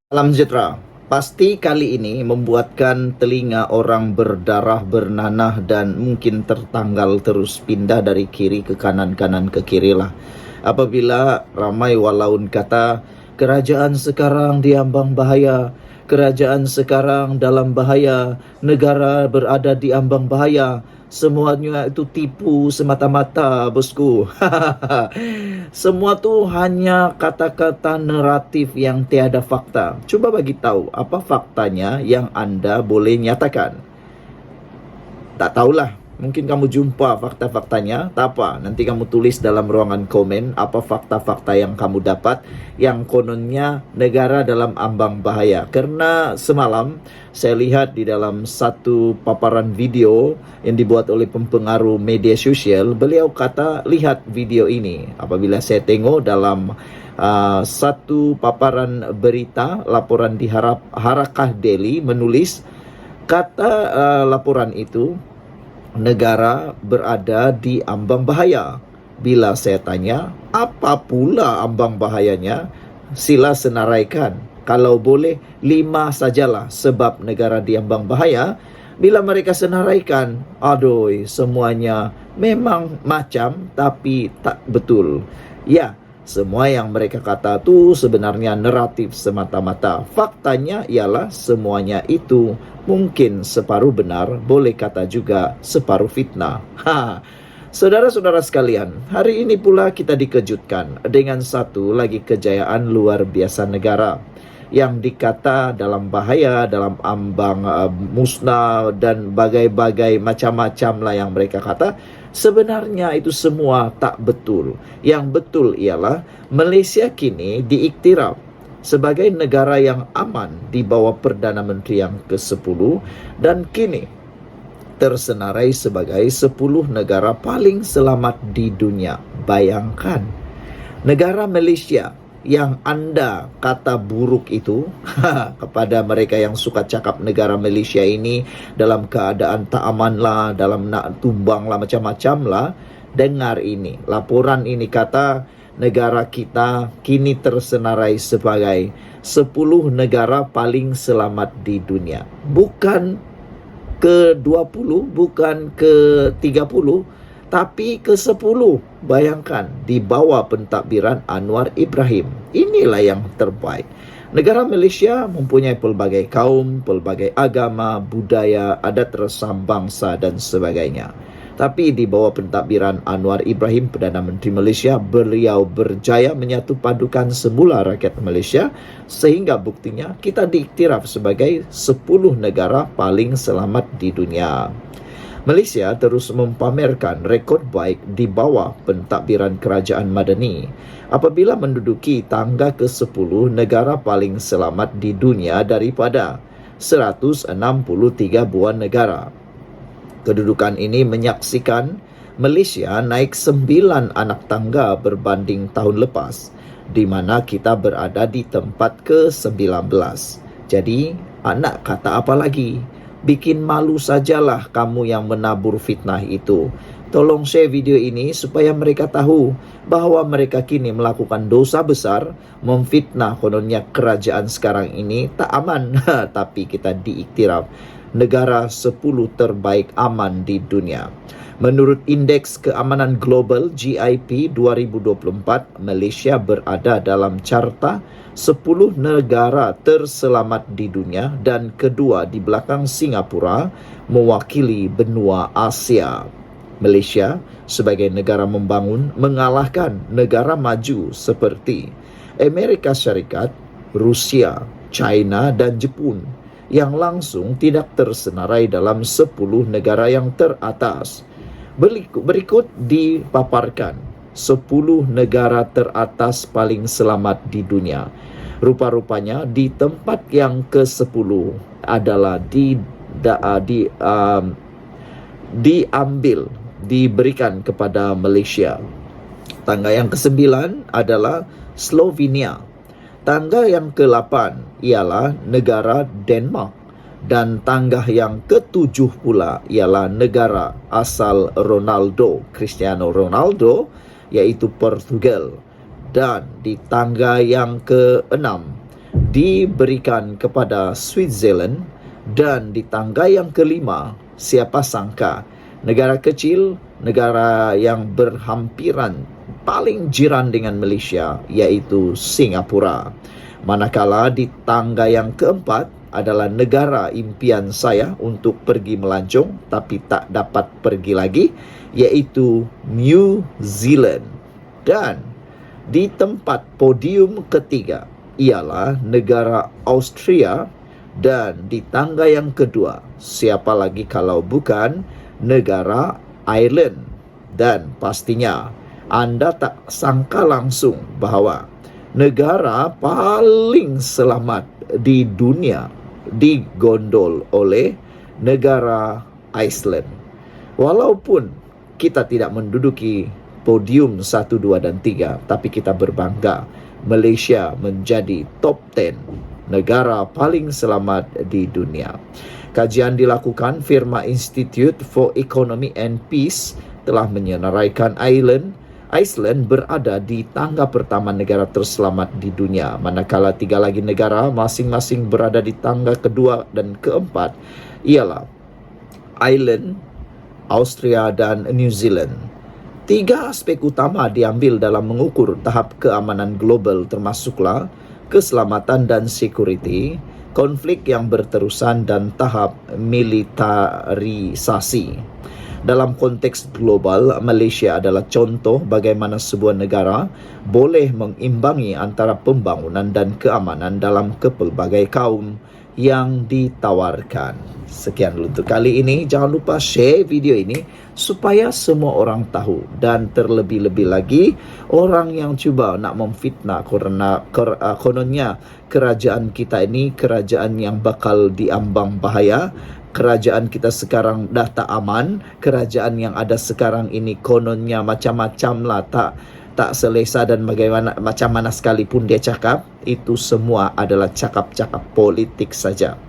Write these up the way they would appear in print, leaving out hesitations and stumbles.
Salam sejahtera. Pasti kali ini membuatkan telinga orang berdarah, bernanah dan mungkin tertanggal terus pindah dari kiri ke kanan, kanan ke kiri lah. Apabila ramai walaun kata, kerajaan sekarang diambang bahaya, kerajaan sekarang dalam bahaya, negara berada di ambang bahaya. Semuanya itu tipu semata-mata, bosku. Semua tuh hanya kata-kata naratif yang tiada fakta. Coba bagi tahu apa faktanya yang Anda boleh nyatakan. Tak tahulah, mungkin kamu jumpa fakta-faktanya. Tak apa, nanti kamu tulis dalam ruangan komen apa fakta-fakta yang kamu dapat yang kononnya negara dalam ambang bahaya. Karena semalam saya lihat di dalam satu paparan video yang dibuat oleh pempengaruh media sosial, beliau kata lihat video ini. Apabila saya tengok dalam satu paparan berita, laporan di Harakah Daily menulis kata laporan itu, negara berada di ambang bahaya. Bila saya tanya, apa pula ambang bahayanya? Sila senaraikan. Kalau boleh, 5 sajalah sebab negara di ambang bahaya. Bila mereka senaraikan, aduh, semuanya memang macam tapi tak betul. Ya, semua yang mereka kata itu sebenarnya naratif semata-mata. Faktanya ialah semuanya itu mungkin separuh benar, boleh kata juga separuh fitnah. Saudara-saudara sekalian, hari ini pula kita dikejutkan dengan satu lagi kejayaan luar biasa negara yang dikata dalam bahaya, dalam ambang musnah dan bagai-bagai macam-macam lah yang mereka kata. Sebenarnya itu semua tak betul. Yang betul ialah Malaysia kini diiktiraf sebagai negara yang aman di bawah Perdana Menteri yang ke-10 dan kini tersenarai sebagai 10 negara paling selamat di dunia. Bayangkan, negara Malaysia yang Anda kata buruk itu kepada mereka yang suka cakap negara Malaysia ini dalam keadaan tak aman lah, dalam nak tumbang lah, macam-macam lah. Dengar ini, laporan ini kata negara kita kini tersenarai sebagai 10 negara paling selamat di dunia. Bukan ke-20, bukan ke-30, tapi ke-10. Bayangkan, di bawah pentadbiran Anwar Ibrahim. Inilah yang terbaik. Negara Malaysia mempunyai pelbagai kaum, pelbagai agama, budaya, adat resam bangsa dan sebagainya. Tapi di bawah pentadbiran Anwar Ibrahim, Perdana Menteri Malaysia, beliau berjaya menyatu padukan semula rakyat Malaysia sehingga buktinya kita diiktiraf sebagai 10 negara paling selamat di dunia. Malaysia terus mempamerkan rekod baik di bawah pentadbiran kerajaan Madani apabila menduduki tangga ke-10 negara paling selamat di dunia daripada 163 buah negara. Kedudukan ini menyaksikan Malaysia naik 9 anak tangga berbanding tahun lepas, di mana kita berada di tempat ke-19. Jadi, anak kata apa lagi? Bikin malu sajalah kamu yang menabur fitnah itu. Tolong share video ini supaya mereka tahu bahawa mereka kini melakukan dosa besar, memfitnah kononnya kerajaan sekarang ini tak aman. Tapi kita diiktiraf negara 10 terbaik aman di dunia. Menurut Indeks Keamanan Global GIP 2024, Malaysia berada dalam carta 10 negara terselamat di dunia dan kedua di belakang Singapura mewakili benua Asia. Malaysia sebagai negara membangun mengalahkan negara maju seperti Amerika Syarikat, Rusia, China dan Jepun yang langsung tidak tersenarai dalam 10 negara yang teratas. Berikut dipaparkan 10 negara teratas paling selamat di dunia. Rupa-rupanya di tempat yang ke-10 adalah diberikan kepada Malaysia. Tangga yang ke-9 adalah Slovenia. Tangga yang ke-8 ialah negara Denmark. Dan tangga yang ke-7 pula ialah negara asal Cristiano Ronaldo, iaitu Portugal. Dan di tangga yang ke-6 diberikan kepada Switzerland, dan di tangga yang kelima, siapa sangka negara kecil, negara yang berhampiran paling jiran dengan Malaysia, yaitu Singapura. Manakala di tangga yang keempat adalah negara impian saya untuk pergi melancong tapi tak dapat pergi lagi, yaitu New Zealand. Dan di tempat podium ketiga ialah negara Austria, dan di tangga yang kedua, siapa lagi kalau bukan negara Ireland. Dan pastinya anda tak sangka langsung bahawa negara paling selamat di dunia digondol oleh negara Iceland. Walaupun kita tidak menduduki podium 1, 2, dan 3, tapi kita berbangga Malaysia menjadi top 10 negara paling selamat di dunia. Kajian dilakukan firma Institute for Economy and Peace telah menyenaraikan Iceland berada di tangga pertama negara terselamat di dunia, manakala 3 lagi negara masing-masing berada di tangga kedua dan keempat ialah Ireland, Austria, dan New Zealand. 3 aspek utama diambil dalam mengukur tahap keamanan global, termasuklah keselamatan dan security, konflik yang berterusan, dan tahap militarisasi. Dalam konteks global, Malaysia adalah contoh bagaimana sebuah negara boleh mengimbangi antara pembangunan dan keamanan dalam pelbagai kaum yang ditawarkan. Sekian dulu untuk kali ini. Jangan lupa share video ini supaya semua orang tahu, dan terlebih-lebih lagi orang yang cuba nak memfitnah karena kononnya kerajaan kita ini kerajaan yang bakal diambang bahaya. Kerajaan kita sekarang dah tak aman. Kerajaan yang ada sekarang ini kononnya macam-macam lah, tak selesa, dan bagaimana macam mana sekalipun dia cakap, itu semua adalah cakap-cakap politik saja.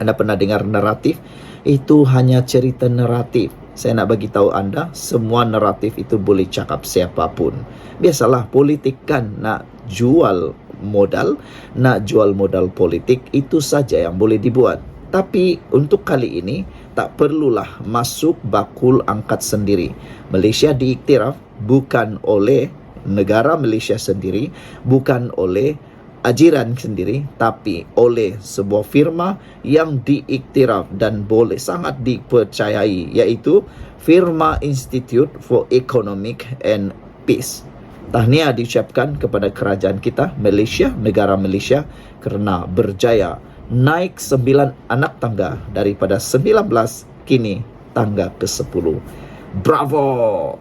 Anda pernah dengar naratif? Itu hanya cerita naratif. Saya nak bagi tahu anda, semua naratif itu boleh cakap siapapun. Biasalah politik kan nak jual modal politik, itu saja yang boleh dibuat. Tapi untuk kali ini tak perlulah masuk bakul angkat sendiri. Malaysia diiktiraf bukan oleh negara Malaysia sendiri, bukan oleh ajiran sendiri, tapi oleh sebuah firma yang diiktiraf dan boleh sangat dipercayai, yaitu firma Institute for Economic and Peace. Tahniah diucapkan kepada kerajaan kita Malaysia, negara Malaysia, kerana berjaya naik 9 anak tangga daripada 19, kini tangga ke-10. Bravo!